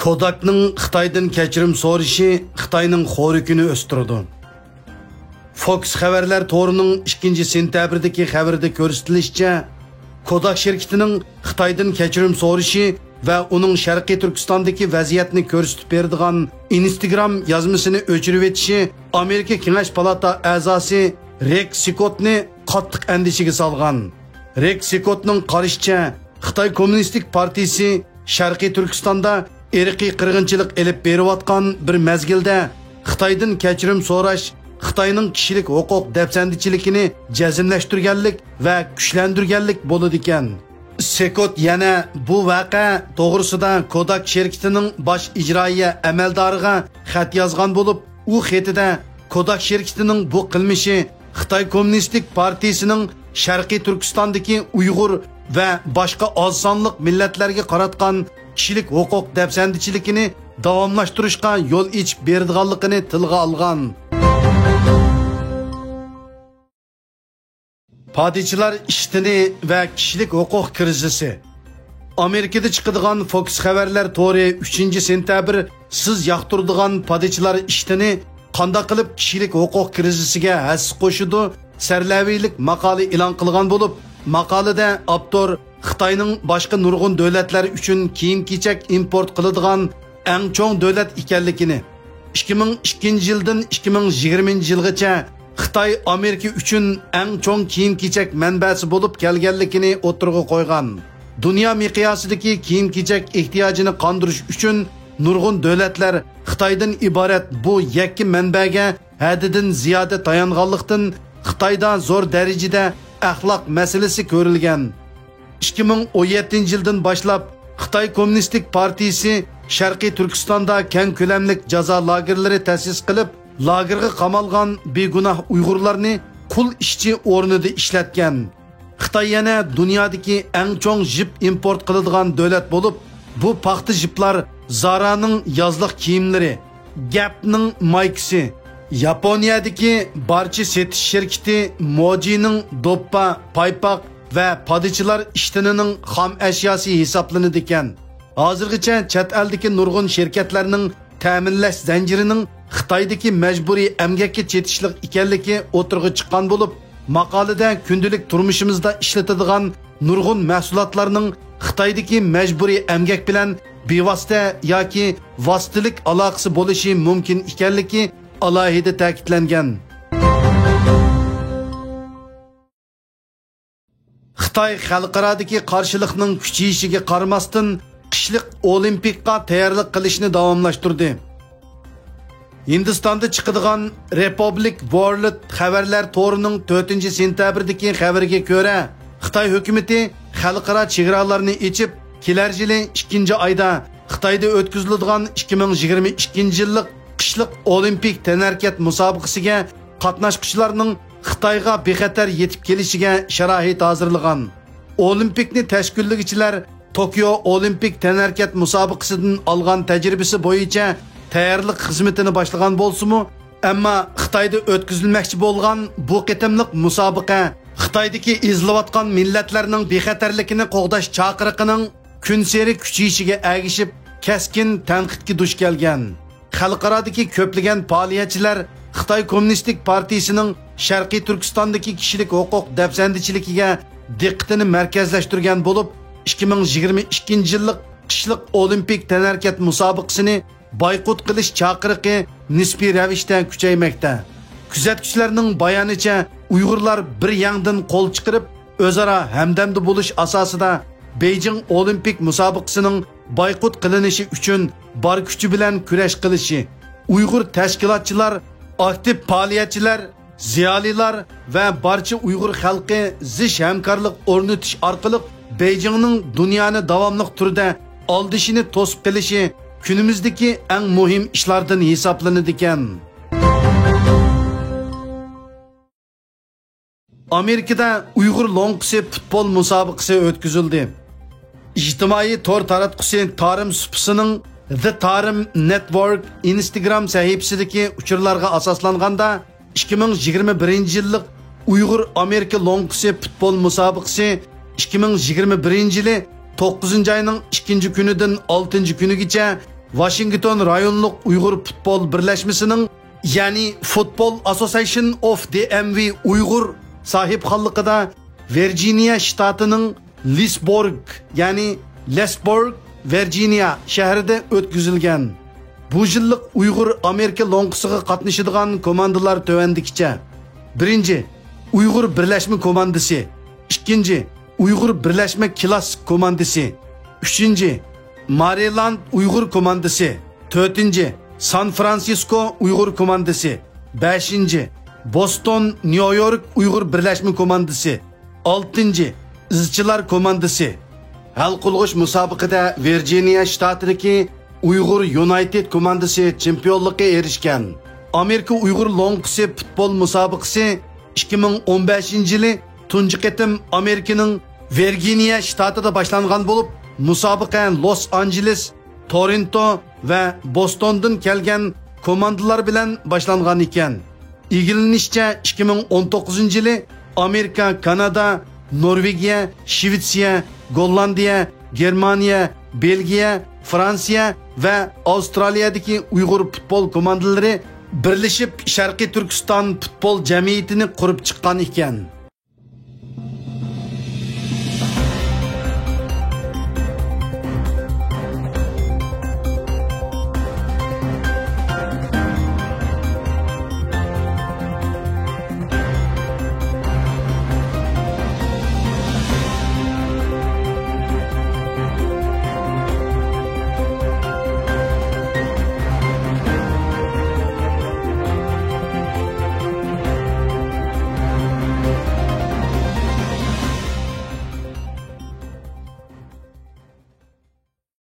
Kodak'ның Xitaydan kechirim so'rashi Xitoyning xo'rikini o'stirdi. Fox xabarlar to'rining 2 sentabrdagi xabarda ko'rsatilishicha, Kodak şirketining Xitoydan kechirim so'rashi va uning Sharqiy Turkistondagi vaziyatni ko'rsatib beradigan Instagram yozmasini o'chirib etishi Amerika Kengash palata a'zosi Rex Scottni qattiq andishiga solgan. Rex Scottning qarashicha, Xitoy Kommunistik partiyasi Sharqiy Turkistonda irqiy qirg'inchilik elib berayotgan bir mezgilda Xitoydan kechirim so'rash Xitoyning kishilik huquq dafsandichiligini jazmlashtirganlik va kuchlantirganlik bo'ladi ekan. Sekot yana bu voqea to'g'risida Kodak shirkatining bosh ijroiya amaldoriga xat yozgan bo'lib, u xatida Kodak shirkatining bu qilmishi Xitoy Kommunistik partiyasining Sharqiy Turkistondagi Uyg'ur va boshqa oz sonliq millatlarga qaratgan kishilik huquq dafsandichiligini davomlashtirishga yo'l ochib beradiganligini tilga olgan. Padişalar iştini ve kişilik hukuk krizisi. Amerika'da çıkıdığan Fox xabarlar to'ri 3 sentabr siz yaqtırdıgan padişalar iştini qanda qilib kişilik hukuk krizisiga has qo'shidi sarlaviylik maqola e'lon qilgan bo'lib, maqolada avtor Xitoyning boshqa nurg'un davlatlar uchun kiyim-kechak import qiladigan eng cho'ng davlat ekanligini, 2002 yildan 2020 yilgacha Xitoy Amerika uchun eng cho'ng kiyim-kechak manbasi bo'lib kelganligini o'tirg'i qo'ygan. Dunyo miqyosidagi kiyim-kechak ehtiyojini qondirish uchun nurg'un davlatlar Xitoydan iborat bu yakki manbaga haddidan ziyoda tayanganlikdan Xitoyda zo'r darajada axloq masalasi ko'rilgan. 2017 yildan boshlab Xitoy Kommunistik partiyasi Sharqiy Turkistonda keng ko'lamlik jazo lagerlari ta'sis qilib, lagerga qamalgan begunoh Uyg'urlarni qul ishchi o'rnida ishlatgan. Xitoy yana dunyodagi eng cho'ng jip import qiladigan davlat bo'lib, bu paxta jiplar Zara'ning yozliq kiyimlari, Gap'ning maykasi, Yaponiyadagi barcha setish shirkati Moji'ning doppa, paypoq va padişalar ishtinining xom ashyosi hisoblanadi ekan. Hozirgacha chet eldagi nurg'un shirkatlarning ta'minlash zanjirining Xitoydagi majburiy emgakka chetishlik ekanligi o'tirg'i chiqqan bo'lib, maqolada kundalik turmushimizda ishlatadigan nurg'un mahsulotlarning Xitoydagi majburiy emgak bilan bevosita yoki vositalik aloqasi bo'lishi mumkin ekanligi alohida ta'kidlangan. Xitoy xalqarodagi qarshilikning kuchayishiga qaramasdan qishliq olimpikga tayyorlik qilishni davomlashtirdi. Hindistonda chiqadigan Republic World xabarlar to'rining 4 sentabrdagi xabariga ko'ra, Xitoy hukumatı xalqaro chegaralarni ochib, kelar yili 2-oyda Xitoyda o'tkaziladigan 2022 yillik qishliq olimpik tanarkat musobaqasiga qatnashchilarning Xitoyga bexatar yetib kelishiga sharoit hozirlagan. Olimpikni tashkillovchilar Tokyo Olimpik tanarkat musobaqasidan olgan tajribasi bo'yicha tayyorlik xizmatini boshlagan bo'lsa-mu, ammo Xitoyda o'tkazilmoqchi bo'lgan bu qitimliq musobaqa Xitoydagi izlayotgan millatlarning bexatarligini qo'g'dash chaqiriqining kun sari kuchayishiga ergishib, keskin tanqidga duch kelgan. Xalqarodagi ko'plagan faoliyatchilar Xitoy Kommunistik partiyasining Sharqiy Turkistondagi kishilik huquq dafsandichiligiga diqqatini markazlashtirgan bo'lib, 2022 yillik qishliq olimpik tanarkat musobaqasini boykot qilish chaqiriqi nisbiy ravishda kuchaymoqda. Kuzatuvchilarning bayonicha, Uyg'urlar bir yangdan qo'l chiqarib, o'zaro hamdamda bo'lish asosida Beijing olimpik musobaqasining boykot qilinishi uchun bor kuchi bilan kurash qilishi, Uyg'ur tashkilotchilar, aktiv faoliyatchilar, ziyolilar va barcha Uyg'ur xalqi zich hamkorlik o'rnatish orqali Beijingning dunyoni davomli turda oldishini to'sib qilishi kunimizdagi eng muhim ishlardan hisoblanadi ekan. Amerikada Uyg'ur longqisi futbol musobaqasi o'tkazildi. İjtimoiy to'r taratqusi Tarim Supisining The Tarim Network Instagram sahifasidagi uchurlarga asoslanganda 2021 yillik Uyg'ur Amerika longqisi futbol musobaqasi 2021 yili 9 oyning 2 kunidan 6 kunigacha Washington rayonluq Uyg'ur futbol birlashmasining, ya'ni Football Association of DMV Uyg'ur sahibxonligida Virginia shtatining Leesburg, Virginia shahrida o'tkazilgan. Bu yillik Uyg'ur Amerika lo'nqisiga qatnashadigan komandalar tovandikicha. 1. Uyg'ur birlashma komandasi. 2. Uyg'ur birlashma klass komandasi. 3. Maryland Uyg'ur komandasi. 4. San Francisco Uyg'ur komandasi. 5. Boston New York Uyg'ur birlashma komandasi. 6. Izchilar komandasi. Hal qilg'ish musobaqada Virginia shtatidagi Uyg'ur United komandasi chempionlikka erishgan. Amerika Uyg'ur lo'nqisi futbol musobaqasi 2015-yili tunji qatim Amerikaning Virginia shtatida boshlangan bo'lib, musobaqa Los Angeles, Toronto va Bostondan kelgan komandalar bilan boshlangan ekan. İlgilenishicha 2019-yili Amerika, Kanada, Norvegiya, Shvetsiya, Gollandiya, Germaniya, Belgiya, Fransiya va Avstraliyadagi Uyg'ur futbol komandalari birlashib Sharqiy Turkiston futbol jamiyatini qurib chiqqan ekan.